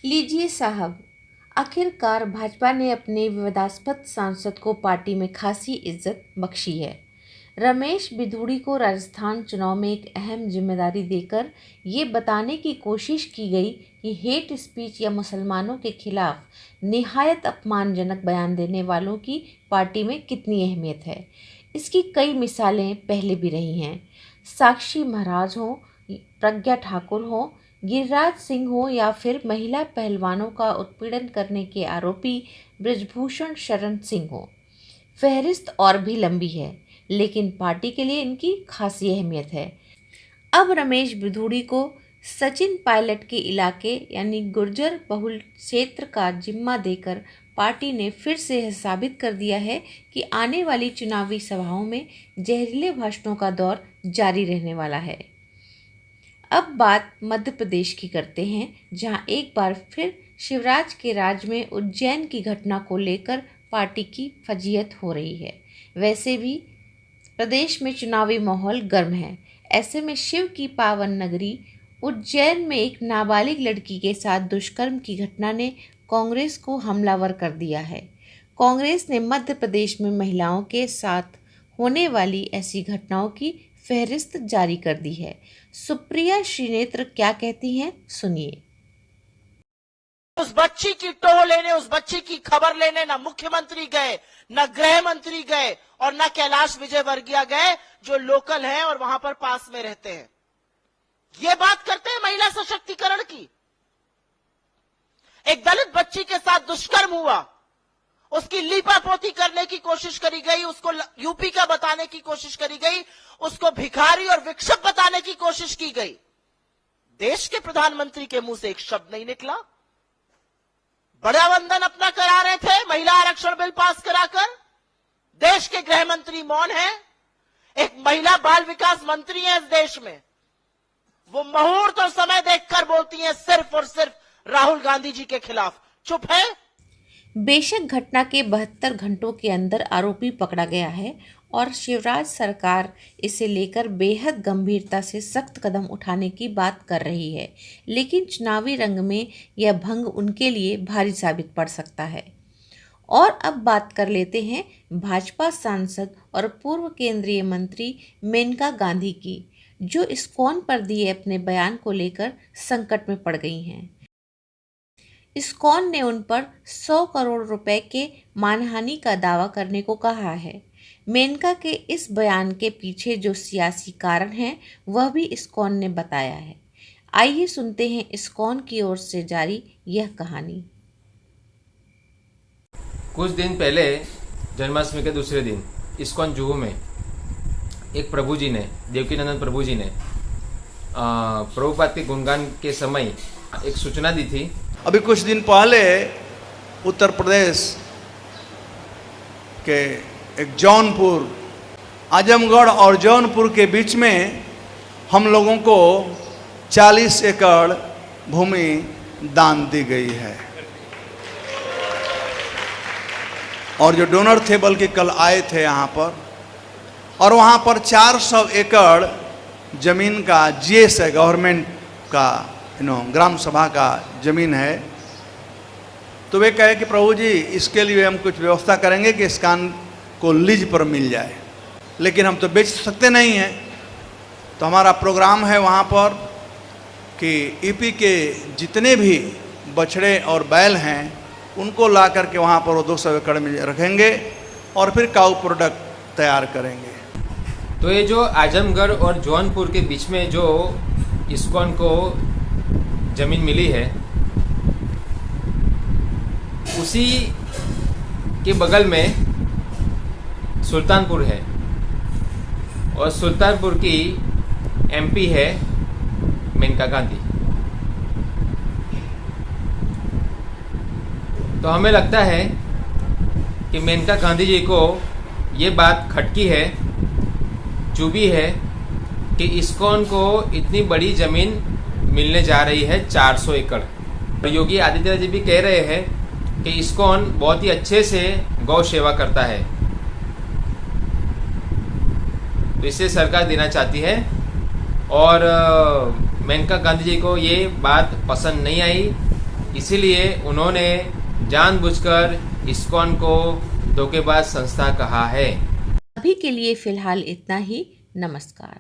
लीजिए साहब, आखिरकार भाजपा ने अपने विवादास्पद सांसद को पार्टी में खासी इज्जत बख्शी है। रमेश बिधूड़ी को राजस्थान चुनाव में एक अहम जिम्मेदारी देकर ये बताने की कोशिश की गई कि हेट स्पीच या मुसलमानों के खिलाफ निहायत अपमानजनक बयान देने वालों की पार्टी में कितनी अहमियत है। इसकी कई मिसालें पहले भी रही हैं। साक्षी महाराज हो, प्रज्ञा ठाकुर हो, गिरिराज सिंह हो या फिर महिला पहलवानों का उत्पीड़न करने के आरोपी बृजभूषण शरण सिंह हो। फहरिस्त और भी लंबी है, लेकिन पार्टी के लिए इनकी खासी अहमियत है। अब रमेश बिधूड़ी को सचिन पायलट के इलाके यानी गुर्जर बहुल क्षेत्र का जिम्मा देकर पार्टी ने फिर से यह साबित कर दिया है कि आने वाली चुनावी सभाओं में जहरीले भाषणों का दौर जारी रहने वाला है। अब बात मध्य प्रदेश की करते हैं, जहां एक बार फिर शिवराज के राज में उज्जैन की घटना को लेकर पार्टी की फजीहत हो रही है। वैसे भी प्रदेश में चुनावी माहौल गर्म है। ऐसे में शिव की पावन नगरी उज्जैन में एक नाबालिग लड़की के साथ दुष्कर्म की घटना ने कांग्रेस को हमलावर कर दिया है। कांग्रेस ने मध्य प्रदेश में महिलाओं के साथ होने वाली ऐसी घटनाओं की फहरिस्त जारी कर दी है। सुप्रिया श्रीनेत्र क्या कहती हैं, सुनिए। उस बच्ची की टोह लेने, उस बच्ची की खबर लेने न मुख्यमंत्री गए, न गृह मंत्री गए और न कैलाश विजयवर्गीय गए, जो लोकल हैं और वहां पर पास में रहते हैं। ये बात करते हैं महिला सशक्तिकरण की। एक दलित बच्ची के साथ दुष्कर्म हुआ, उसकी लीपापोती करने की कोशिश करी गई, उसको यूपी का बताने की कोशिश करी गई, उसको भिखारी और विक्षिप बताने की कोशिश की गई। देश के प्रधानमंत्री के मुंह से एक शब्द नहीं निकला। बड़ा वंदन अपना करा रहे थे महिला आरक्षण बिल पास कराकर। देश के गृह मंत्री मौन है। एक महिला बाल विकास मंत्री है इस देश में, वो मुहूर्त और समय देखकर बोलती हैं सिर्फ और सिर्फ राहुल गांधी जी के खिलाफ, चुप है। बेशक घटना के 72 घंटों के अंदर आरोपी पकड़ा गया है और शिवराज सरकार इसे लेकर बेहद गंभीरता से सख्त कदम उठाने की बात कर रही है, लेकिन चुनावी रंग में यह भंग उनके लिए भारी साबित पड़ सकता है। और अब बात कर लेते हैं भाजपा सांसद और पूर्व केंद्रीय मंत्री मेनका गांधी की, जो इस्कॉन पर दिए अपने बयान को लेकर संकट में पड़ गई हैं। इस्कॉन ने उन पर 100 करोड़ रुपए के मानहानि का दावा करने को कहा है। मेनका के इस बयान के पीछे जो सियासी कारण हैं, वह भी इस्कॉन ने बताया है। आइए सुनते हैं इस्कॉन की ओर से जारी यह कहानी। कुछ दिन पहले जन्माष्टमी के दूसरे दिन इस्कॉन जुहू में एक प्रभु जी ने, देवकीनंदन प्रभु जी ने प्रभुपाद के गुणगान के समय एक सूचना दी थी। अभी कुछ दिन पहले उत्तर प्रदेश के एक जौनपुर, आजमगढ़ और जौनपुर के बीच में हम लोगों को 40 एकड़ भूमि दान दी गई है। और जो डोनर थे बल्कि कल आए थे यहाँ पर, और वहाँ पर 400 एकड़ जमीन का जीएस है, गवर्नमेंट का ग्राम सभा का जमीन है। तो वे कहे कि प्रभु जी इसके लिए हम कुछ व्यवस्था करेंगे कि इस कान को लीज पर मिल जाए, लेकिन हम तो बेच सकते नहीं हैं। तो हमारा प्रोग्राम है वहाँ पर कि ईपी के जितने भी बछड़े और बैल हैं उनको ला करके वहाँ पर वो 200 एकड़ में रखेंगे और फिर काऊ प्रोडक्ट तैयार करेंगे। तो ये जो आजमगढ़ और जौनपुर के बीच में जो इस्कॉन को जमीन मिली है, उसी के बगल में सुल्तानपुर है और सुल्तानपुर की एमपी है मेनका गांधी। तो हमें लगता है कि मेनका गांधी जी को ये बात खटकी है, चुभी है कि इस्कॉन को इतनी बड़ी ज़मीन मिलने जा रही है, 400 एकड़। योगी आदित्यनाथ जी भी कह रहे हैं कि इस्कॉन बहुत ही अच्छे से गौ सेवा करता है, तो इसे सरकार देना चाहती है। और मेनका गांधी जी को ये बात पसंद नहीं आई, इसीलिए उन्होंने जानबूझकर इस्कॉन को धोखेबाज संस्था कहा है। अभी के लिए फिलहाल इतना ही। नमस्कार।